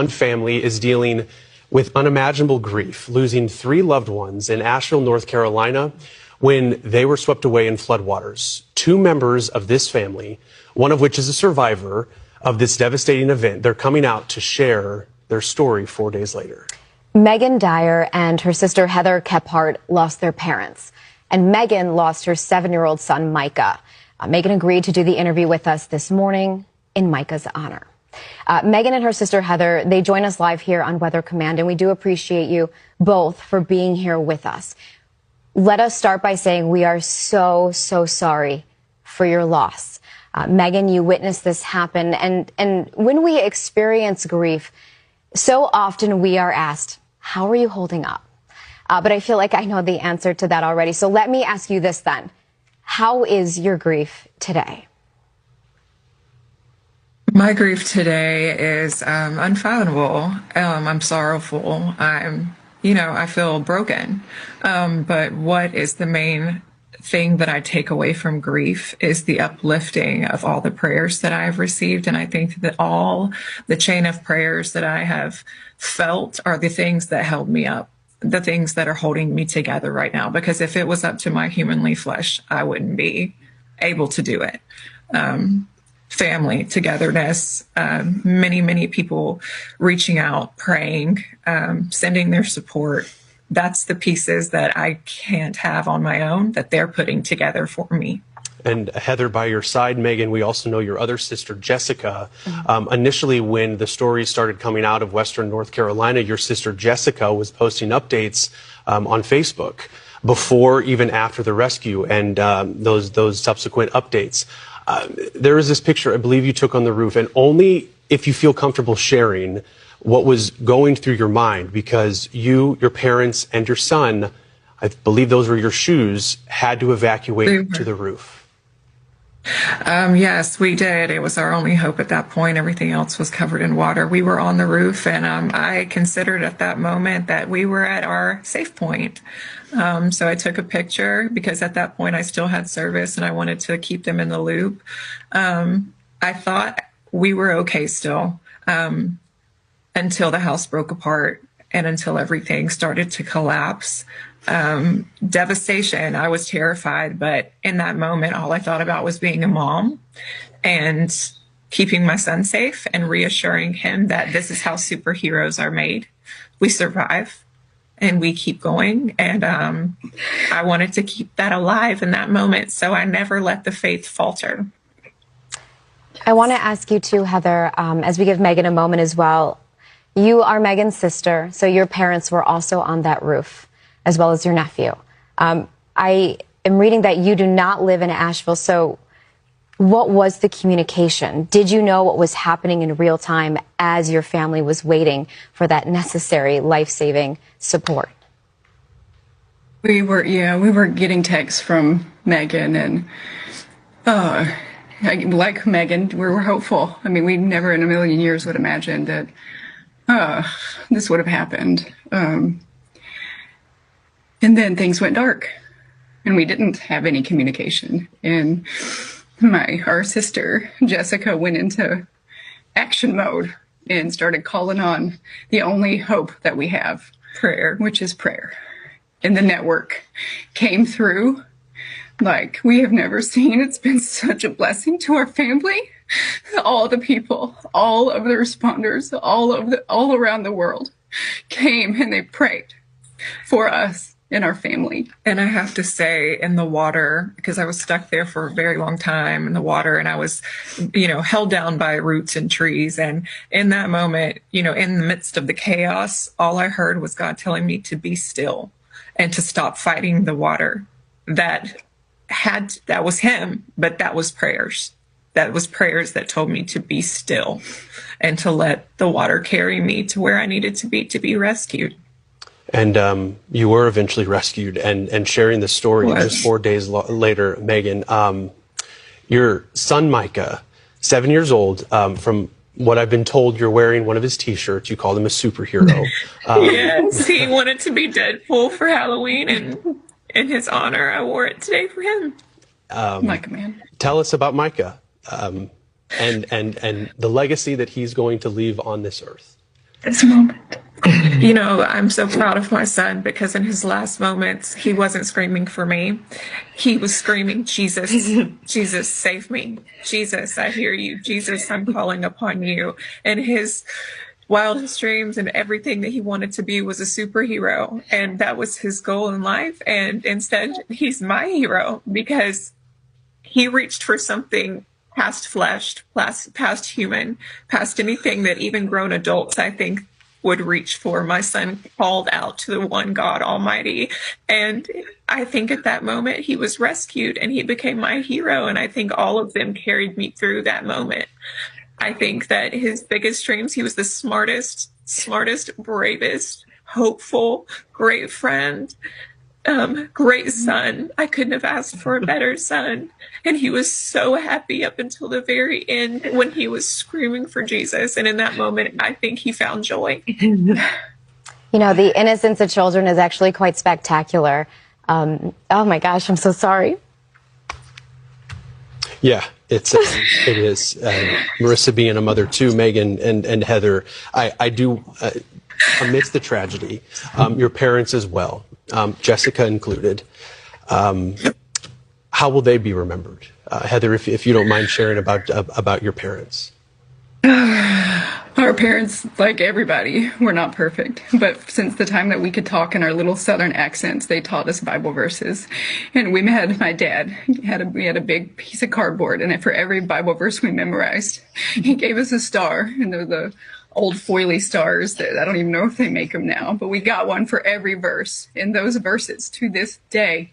One family is dealing with unimaginable grief, losing 3 loved ones in Asheville, North Carolina, when they were swept away in floodwaters. 2 members of this family, one of which is a survivor of this devastating event, they're coming out to share their story 4 days later. Megan Dyer and her sister Heather Kephart lost their parents, and Megan lost her 7-year-old son, Micah. Megan agreed to do the interview with us this morning in Micah's honor. Megan and her sister Heather, they join us live here on Weather Command, and we do appreciate you both for being here with us. Let us start by saying we are so sorry for your loss. Megan, you witnessed this happen, and when we experience grief, so often we are asked, how are you holding up? But I feel like I know the answer to that already. So let me ask you this then. How is your grief today? My grief today is unfathomable. I'm sorrowful. I feel broken. But what is the main thing that I take away from grief is the uplifting of all the prayers that I've received. And I think that all the chain of prayers that I have felt are the things that held me up, the things that are holding me together right now. Because if it was up to my humanly flesh, I wouldn't be able to do it. Family, togetherness, many people reaching out, praying, sending their support. That's the pieces that I can't have on my own that they're putting together for me. And Heather, by your side, Megan, we also know your other sister, Jessica. Initially, when the stories started coming out of Western North Carolina, your sister Jessica was posting updates on Facebook before, even after the rescue and those subsequent updates. There is this picture I believe you took on the roof, and only if you feel comfortable sharing what was going through your mind, because you, your parents, and your son, I believe those were your shoes, had to evacuate to the roof. Yes, we did. It was our only hope at that point. Everything else was covered in water. We were on the roof, and I considered at that moment that we were at our safe point. So I took a picture because at that point I still had service and I wanted to keep them in the loop. I thought we were okay still until the house broke apart and until everything started to collapse. Devastation. I was terrified, but in that moment, all I thought about was being a mom and keeping my son safe and reassuring him that this is how superheroes are made. We survive and we keep going. And I wanted to keep that alive in that moment, so I never let the faith falter. I want to ask you too, Heather, as we give Megan a moment as well. You are Megan's sister, so your parents were also on that roof, as well as your nephew. I am reading that you do not live in Asheville, so what was the communication? Did you know what was happening in real time as your family was waiting for that necessary life-saving support? We were getting texts from Megan, and like Megan, we were hopeful. I mean, we never in a million years would imagine that this would have happened. And then things went dark, and we didn't have any communication. And our sister Jessica went into action mode and started calling on the only hope that we have, prayer, which is prayer. And the network came through like we have never seen. It's been such a blessing to our family. All the people, all of the responders, all around the world came and they prayed for us and our family. And I have to say, in the water, because I was stuck there for a very long time in the water, and I was, held down by roots and trees. And in that moment, in the midst of the chaos, all I heard was God telling me to be still and to stop fighting the water. That was him, but that was prayers. That was prayers that told me to be still and to let the water carry me to where I needed to be rescued. And you were eventually rescued, and sharing the story just 4 days later, Megan, your son Micah, 7 years old, from what I've been told, you're wearing one of his T-shirts. You called him a superhero. Yes, he wanted to be Deadpool for Halloween, and in his honor, I wore it today for him. Micah, man. Tell us about Micah and the legacy that he's going to leave on this earth. this moment. You know, I'm so proud of my son because in his last moments, he wasn't screaming for me. He was screaming, Jesus, Jesus, save me. Jesus, I hear you. Jesus, I'm calling upon you. And his wildest dreams and everything that he wanted to be was a superhero. And that was his goal in life. And instead, he's my hero because he reached for something past flesh, past human, past anything that even grown adults, I think, would reach for. My son called out to the one God Almighty. And I think at that moment he was rescued and he became my hero. And I think all of them carried me through that moment. I think that his biggest dreams, he was the smartest, bravest, hopeful, great friend, great son. I couldn't have asked for a better son. And he was so happy up until the very end when he was screaming for Jesus. And in that moment, I think he found joy. You know, the innocence of children is actually quite spectacular. Oh my gosh, I'm so sorry. Yeah, it is. Marissa being a mother too, Megan and Heather, I do, amidst the tragedy, your parents as well, Jessica included, how will they be remembered? Heather, if you don't mind sharing about your parents. Our parents, like everybody, were not perfect. But since the time that we could talk in our little Southern accents, they taught us Bible verses. And we had my dad. We had a big piece of cardboard, and for every Bible verse we memorized, he gave us a star. And they're the old foily stars that I don't even know if they make them now. But we got one for every verse. And those verses, to this day,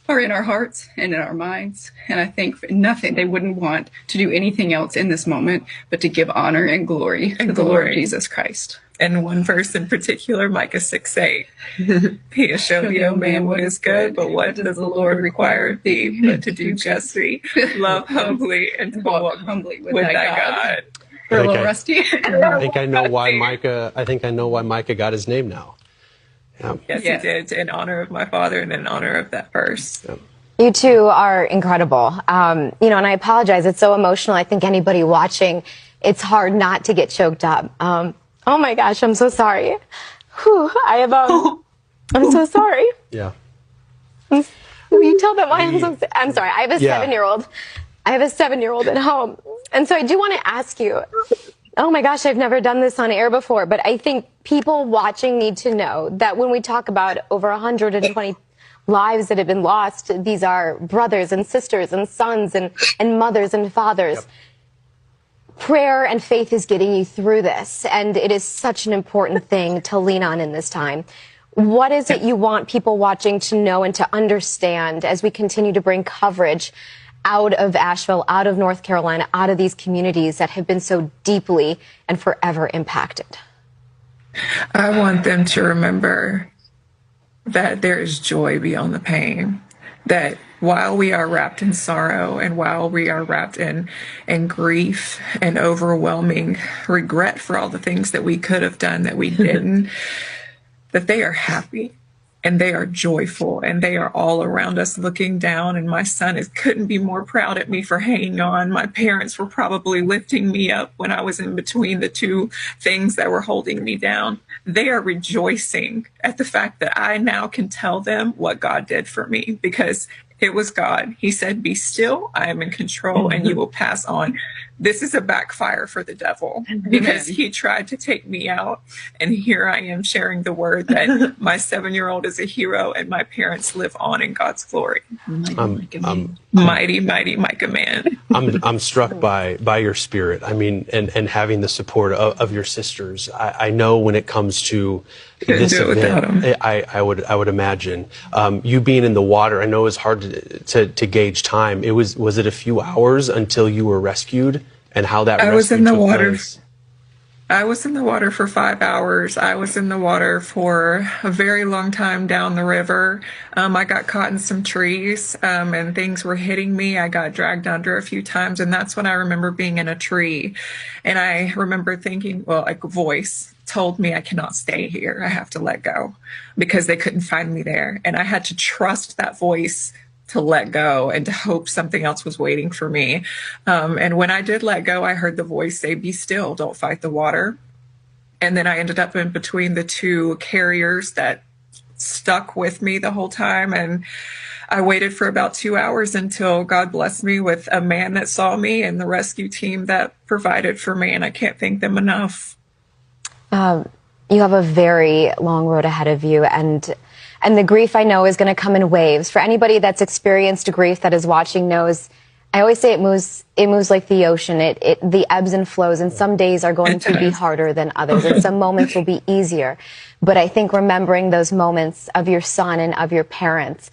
are in our hearts and in our minds. And I think for nothing, they wouldn't want to do anything else in this moment but to give honor and glory to the Lord Jesus Christ. And one verse in particular, Micah 6:8. He has shown thee, O man, what is good, but what does the Lord require of thee but to do justly, love humbly, and to walk humbly with thy God. We're a little rusty. I think I know why Micah got his name now. Yeah. Yes, he did, in honor of my father and in honor of that verse. Yeah. You two are incredible. You know, and I apologize. It's so emotional. I think anybody watching, it's hard not to get choked up. Oh my gosh, I'm so sorry. Whew, I'm so sorry. Yeah. Will you tell them why I'm sorry. I have a 7-year-old. I have a 7-year-old at home. And so I do want to ask you, oh my gosh, I've never done this on air before, but I think people watching need to know that when we talk about over 120 lives that have been lost, these are brothers and sisters and sons and mothers and fathers. Yep. Prayer and faith is getting you through this, and it is such an important thing to lean on in this time. What is it you want people watching to know and to understand as we continue to bring coverage out of Asheville, out of North Carolina, out of these communities that have been so deeply and forever impacted? I want them to remember that there is joy beyond the pain, that while we are wrapped in sorrow and while we are wrapped in grief and overwhelming regret for all the things that we could have done that we didn't, that they are happy. And they are joyful, and they are all around us looking down. And my son couldn't be more proud at me for hanging on. My parents were probably lifting me up when I was in between the two things that were holding me down. They are rejoicing at the fact that I now can tell them what God did for me, because it was God. He said, be still, I am in control, and you will pass on. This is a backfire for the devil, because he tried to take me out. And here I am sharing the word that my 7-year-old is a hero and my parents live on in God's glory. Mighty, mighty Micah man. I'm struck by your spirit. I mean, and having the support of your sisters. I know when it comes to this event, I would imagine you being in the water. I know it's hard to gauge time. Was it a few hours until you were rescued, and how that I was in the water. Place? I was in the water for 5 hours. I was in the water for a very long time down the river. I got caught in some trees, and things were hitting me. I got dragged under a few times, and that's when I remember being in a tree. And I remember thinking, well, like a voice told me I cannot stay here. I have to let go, because they couldn't find me there. And I had to trust that voice to let go and to hope something else was waiting for me. And when I did let go, I heard the voice say, be still, don't fight the water. And then I ended up in between the two carriers that stuck with me the whole time. And I waited for about 2 hours until God blessed me with a man that saw me and the rescue team that provided for me. And I can't thank them enough. You have a very long road ahead of you, and the grief, I know, is going to come in waves. For anybody that's experienced grief that is watching knows, I always say it moves like the ocean. The ebbs and flows, and some days are going to be harder than others, and some moments will be easier. But I think remembering those moments of your son and of your parents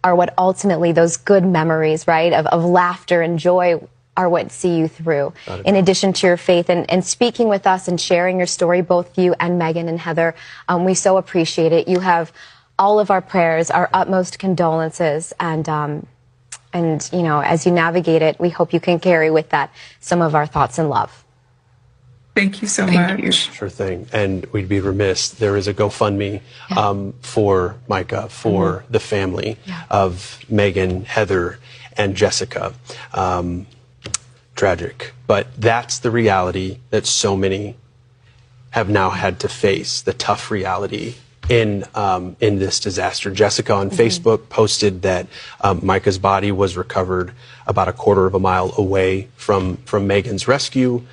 are what ultimately, those good memories, right, of laughter and joy, are what see you through, in addition to your faith. And speaking with us and sharing your story, both you and Megan and Heather, we so appreciate it. You have all of our prayers, our utmost condolences, and you know, as you navigate it, we hope you can carry with that some of our thoughts and love. Thank you so much. Sure thing. And we'd be remiss. There is a GoFundMe for Micah, for the family of Megan, Heather, and Jessica. Tragic. But that's the reality that so many have now had to face, the tough reality in this disaster. Jessica on Facebook posted that Micah's body was recovered about a quarter of a mile away from Megan's rescue.